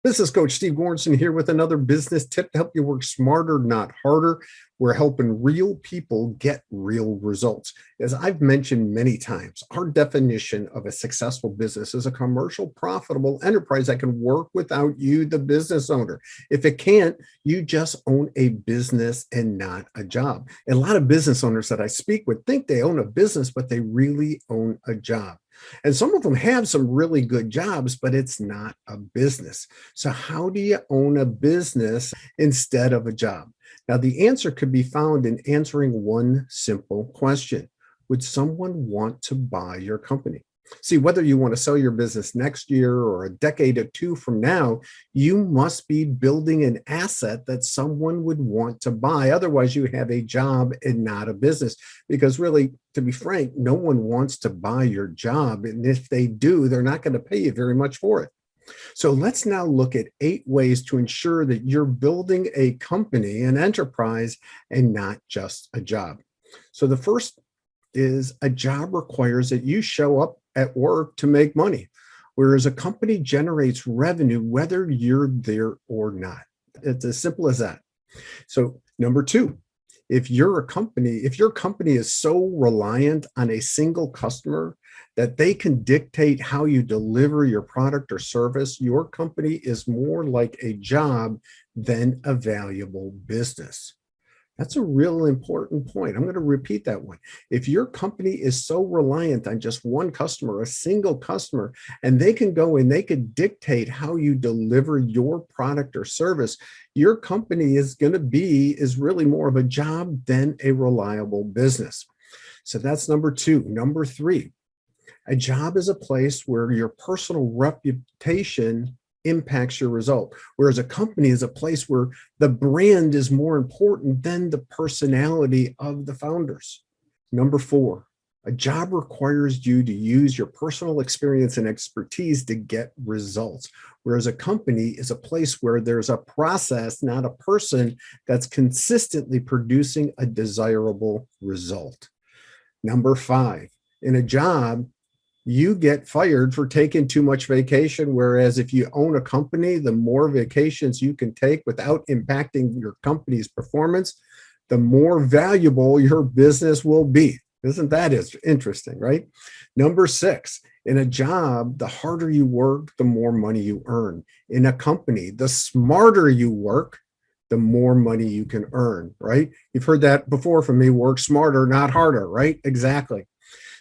Business coach Steve Goranson here with another business tip to help you work smarter, not harder. We're helping real people get real results. As I've mentioned many times, our definition of a successful business is a commercial, profitable enterprise that can work without you, the business owner. If it can't, you just own a business and not a job. And a lot of business owners that I speak with think they own a business, but they really own a job. And some of them have some really good jobs, but it's not a business. So, how do you own a business instead of a job? Now, the answer could be found in answering one simple question. Would someone want to buy your company? See, whether you want to sell your business next year or a decade or two from now, you must be building an asset that someone would want to buy. Otherwise, you have a job and not a business. Because really, to be frank, no one wants to buy your job. And if they do, they're not going to pay you very much for it. So let's now look at 8 ways to ensure that you're building a company, an enterprise, and not just a job. So the first is a job requires that you show up at work to make money, whereas a company generates revenue whether you're there or not. It's as simple as that. So, number two, if your company is so reliant on a single customer that they can dictate how you deliver your product or service, your company is more like a job than a valuable business. That's a real important point. I'm going to repeat that one. If your company is so reliant on just one customer, a single customer, and they can go and they can dictate how you deliver your product or service, your company is really more of a job than a reliable business. So that's number two. Number three, a job is a place where your personal reputation impacts your result, whereas a company is a place where the brand is more important than the personality of the founders. Number four, a job requires you to use your personal experience and expertise to get results, whereas a company is a place where there's a process, not a person, that's consistently producing a desirable result. Number five, in a job, you get fired for taking too much vacation. Whereas if you own a company, the more vacations you can take without impacting your company's performance, the more valuable your business will be. Isn't that interesting, right? Number six, in a job, the harder you work, the more money you earn. In a company, the smarter you work, the more money you can earn, right? You've heard that before from me, work smarter, not harder, right? Exactly.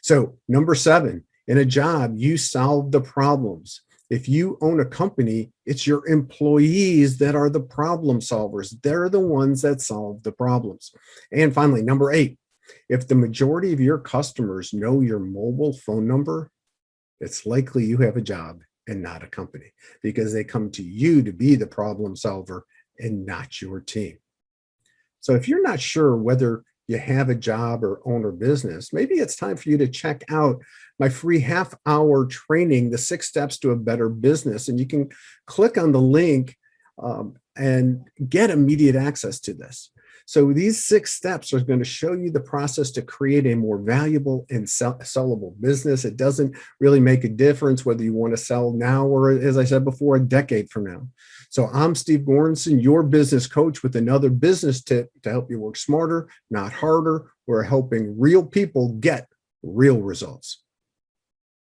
So number seven, in a job, you solve the problems. If you own a company, it's your employees that are the problem solvers. They're the ones that solve the problems. And finally, number eight, if the majority of your customers know your mobile phone number, it's likely you have a job and not a company because they come to you to be the problem solver and not your team. So if you're not sure whether you have a job or own a business, maybe it's time for you to check out my free half-hour training, The 6 Steps to a Better Business. And you can click on the link and get immediate access to this. So these 6 steps are going to show you the process to create a more valuable and sellable business. It doesn't really make a difference whether you want to sell now or, as I said before, a decade from now. So I'm Steve Goranson, your business coach, with another business tip to help you work smarter, not harder. We're helping real people get real results.